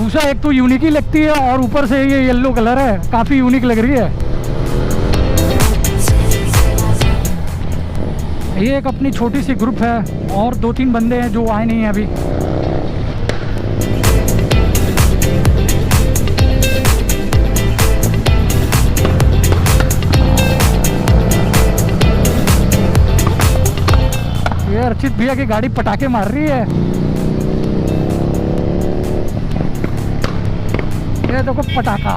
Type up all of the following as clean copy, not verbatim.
भूसा एक तो यूनिक ही लगती है और ऊपर से ये येलो कलर है, काफ़ी यूनिक लग रही है। ये एक अपनी छोटी सी ग्रुप है और 2-3 बंदे हैं जो आए नहीं हैं अभी। ये अर्चित भैया की गाड़ी पटाखे मार रही है। ये देखो पटाखा।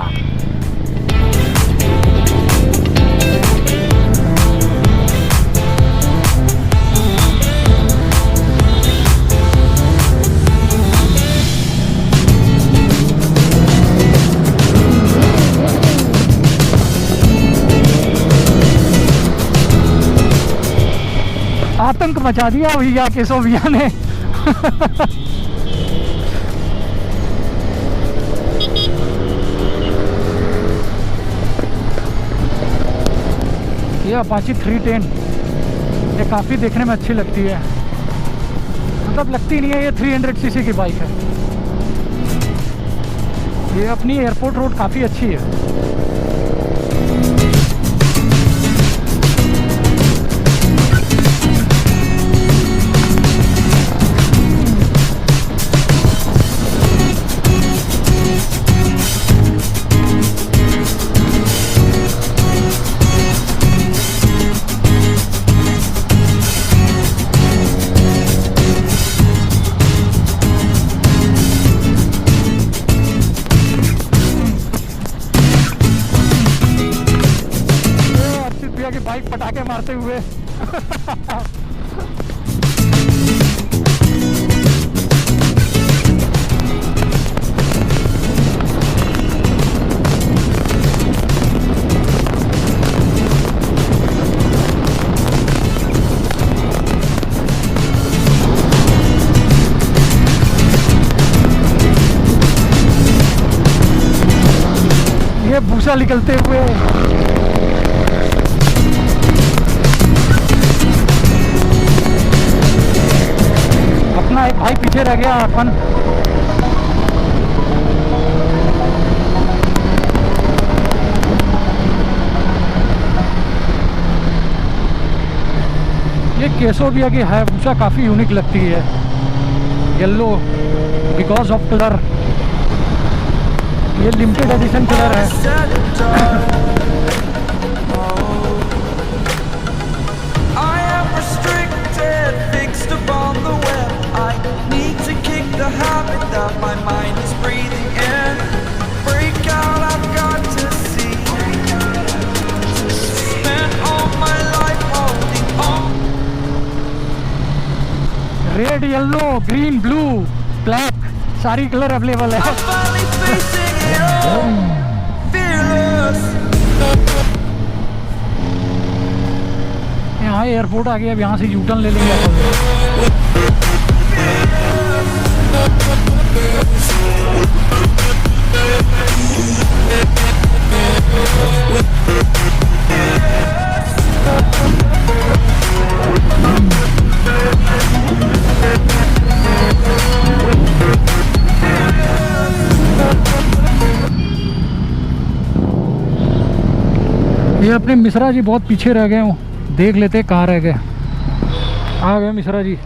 आतंक मचा दिया भैया केशव भैया ने। ये अपाची 310 ये काफ़ी देखने में अच्छी लगती है, मतलब लगती नहीं है, ये 300 सीसी की बाइक है। ये अपनी एयरपोर्ट रोड काफ़ी अच्छी है। की बाइक पटाखे मारते हुए। ये भूसा निकलते हुए। अपना एक भाई पीछे रह गया अपन। ये केशव भैया की हायाबुसा काफ़ी यूनिक लगती है, येलो बिकॉज ऑफ कलर। ये लिमिटेड एडिशन कलर है। Red, yellow, green, blue, black सारी कलर अवेलेबल है। यहाँ एयरपोर्ट आ गया, अब यहाँ से यू टर्न ले लेंगे। ये अपने मिश्रा जी बहुत पीछे रह गए हो, देख लेते कहाँ रह गए। आ गए मिश्रा जी।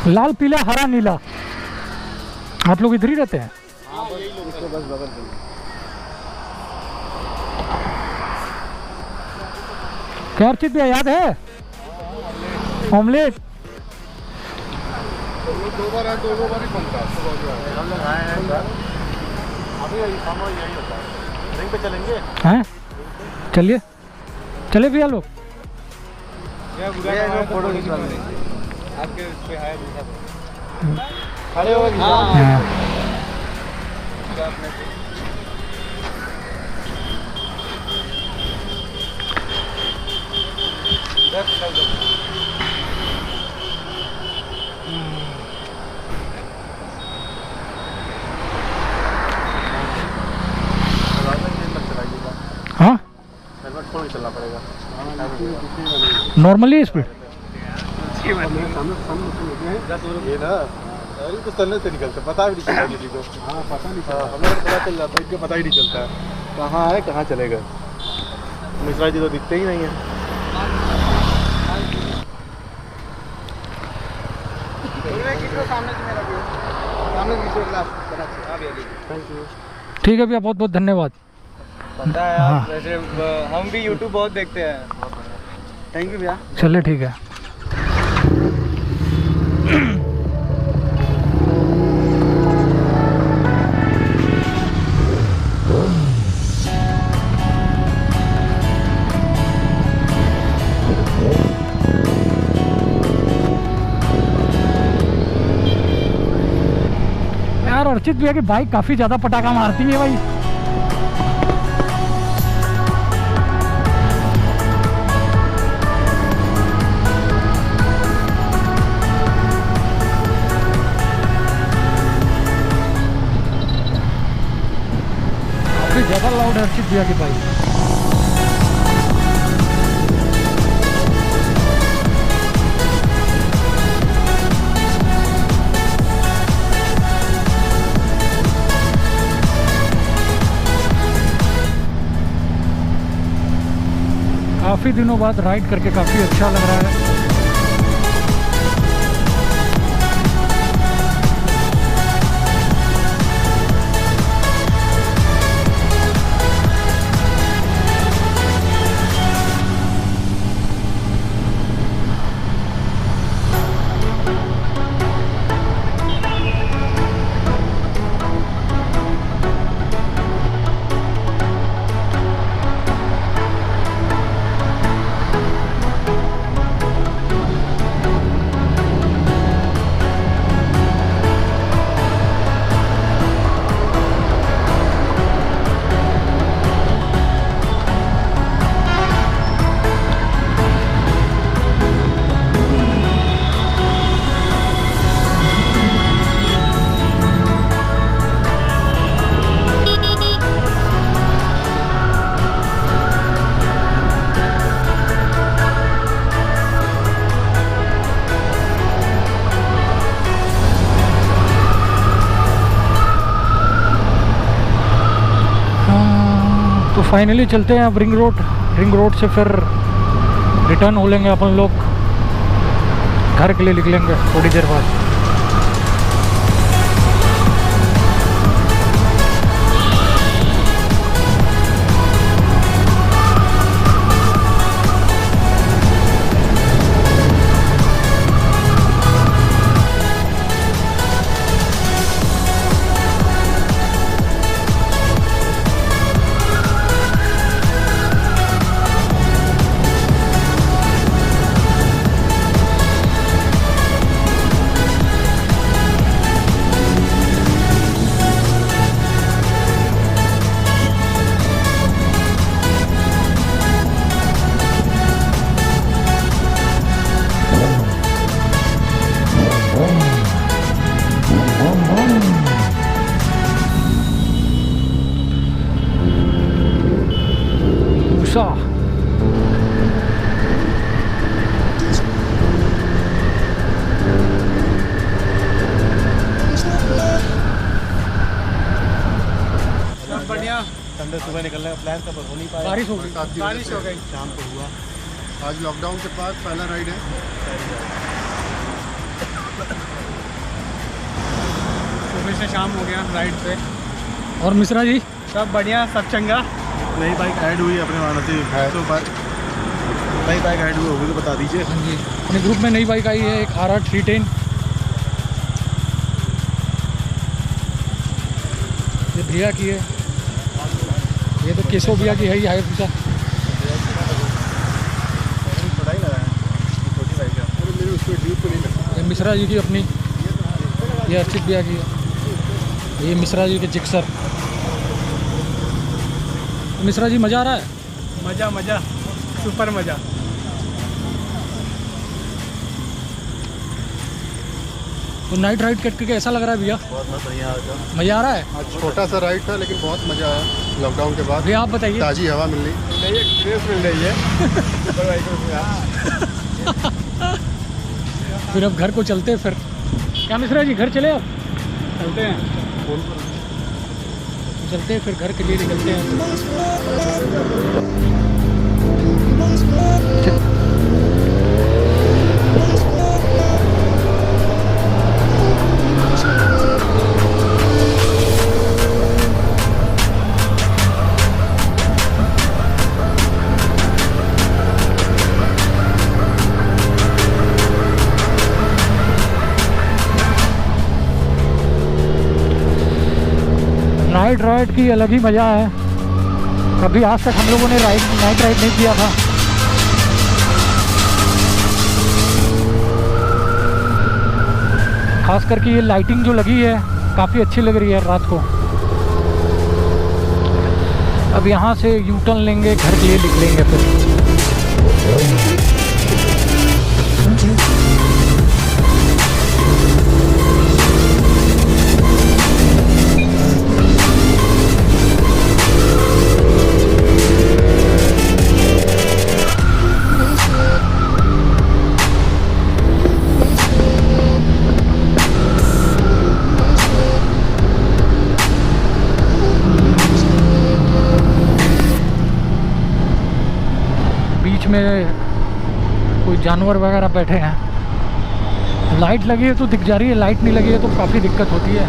लाल, पीला, हरा, नीला। आप लोग इधर ही रहते हैं? क्या अर्चित भैया याद है? ऑमलेट 2 बार ही बनता। अभी यही होता है। रिंग पे चलेंगे हैं? चलिए चले भैया लोग। फोटो खिंचवा लेंगे आपके उस पे है खड़े हो हाँ हेलमेट खोल के चलना पड़ेगा नॉर्मली स्पीड। ये ना अरे तो चलने से निकलता पता भी नहीं चलता किसी को। हाँ पता नहीं चलता हमें पता चल जाता है, इनको पता ही नहीं चलता कहाँ है कहाँ चलेगा। मिश्रा जी तो दिखते ही नहीं है। ठीक है भैया बहुत बहुत धन्यवाद। पता है हाँ। वैसे हम भी YouTube बहुत देखते हैं। थैंक यू भैया। चलिए ठीक है। यार अर्चित भैया की बाइक काफी ज्यादा पटाखा मारती है भाई। काफी ज्यादा लाउड है अर्चित भैया की बाइक। काफ़ी दिनों बाद राइड करके काफ़ी अच्छा लग रहा है। तो फाइनली चलते हैं अब रिंग रोड से फिर रिटर्न हो लेंगे अपन लोग, घर के लिए निकलेंगे थोड़ी देर बाद। सा बढ़िया। संडे सुबह निकलने का प्लान था पर हो नहीं पाया, बारिश हो गई। बारिश हो गई, शाम को हुआ। आज लॉकडाउन के बाद पहला राइड है। सुबह से शाम हो गया राइड पे। और मिश्रा जी सब बढ़िया, सब चंगा। नई बाइक ऐड हुई अपने मानसी तो नई बाइक ऐड हुई होगी तो बता दीजिए। हाँ जी, अपने ग्रुप में नई बाइक आई है, एक RR 310। ये भैया की है, ये तो केशव भैया की है ही हाईपुसा। ये मिश्रा जी की अपनी, ये अर्चित भैया की है, ये मिश्रा जी के जिक्सर। मिश्रा जी मज़ा आ रहा है? मज़ा मज़ा सुपर मज़ा। तो नाइट राइड करके कैसा लग रहा है भैया? बहुत बढ़िया मज़ा आ रहा है? आज छोटा सा राइड था लेकिन बहुत मज़ा आया। लॉकडाउन के बाद भैया आप बताइए। ताज़ी हवा मिल रही, नई एक्सपीरियंस मिल रही है सुपर बाइकों से। फिर अब घर को चलते हैं फिर। क्या मिश्रा जी घर चले अब? चलते हैं। चलते हैं फिर घर के लिए निकलते हैं। नाइट राइड की अलग ही मज़ा है। कभी आज तक हम लोगों ने नाइट राइड नहीं किया था। खास करके ये लाइटिंग जो लगी है काफ़ी अच्छी लग रही है रात को। अब यहाँ से यू टर्न लेंगे, घर के लिए निकलेंगे फिर। बीच में कोई जानवर वगैरह बैठे हैं। लाइट लगी है तो दिख जा रही है, लाइट नहीं लगी है तो काफ़ी दिक्कत होती है।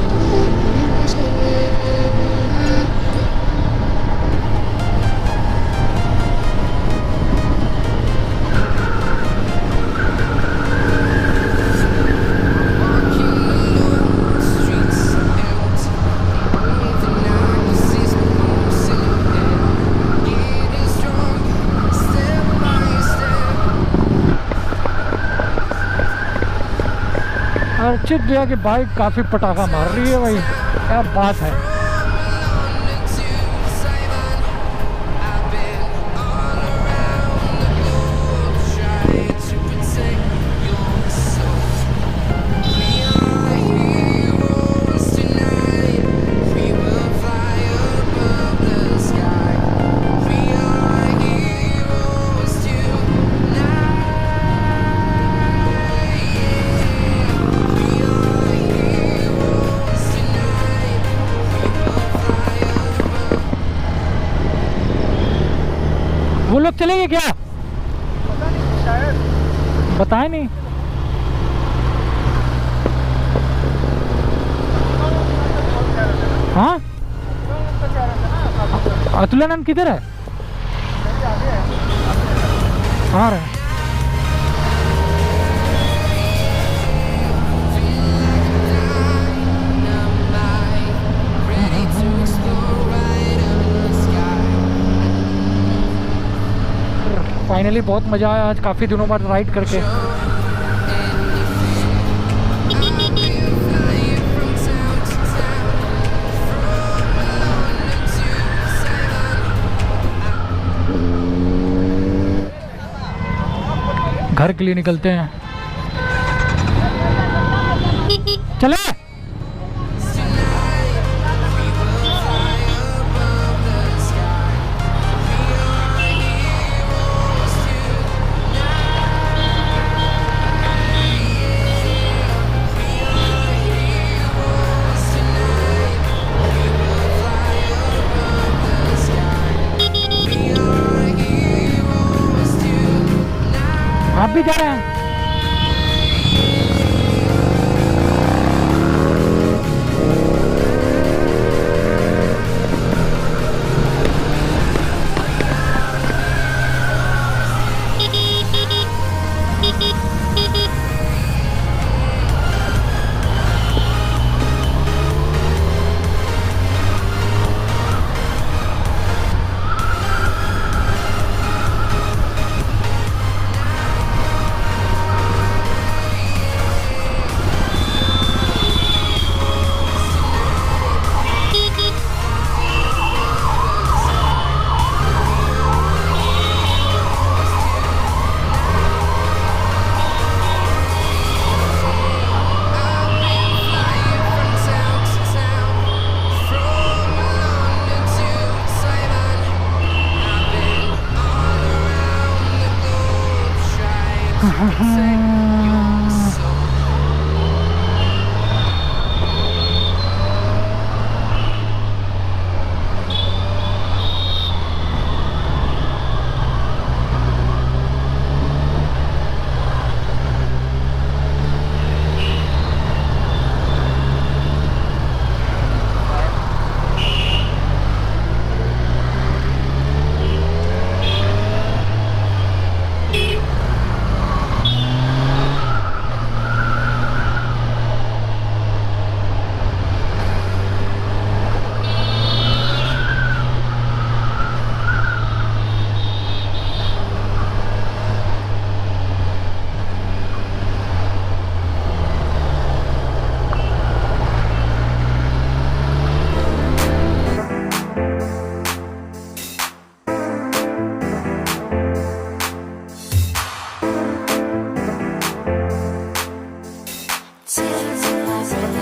अर्चित भैया की बाइक काफ़ी पटाखा मार रही है भाई, क्या बात है। वो लोग चलेंगे क्या? पता नहीं, शायद बताए नहीं। हाँ अतुलानंद किधर है? आ रहे हैं। फाइनली बहुत मज़ा आया आज, काफ़ी दिनों बाद राइड करके। घर के लिए निकलते हैं, चले। आप भी जा रहे हैं? Tears in my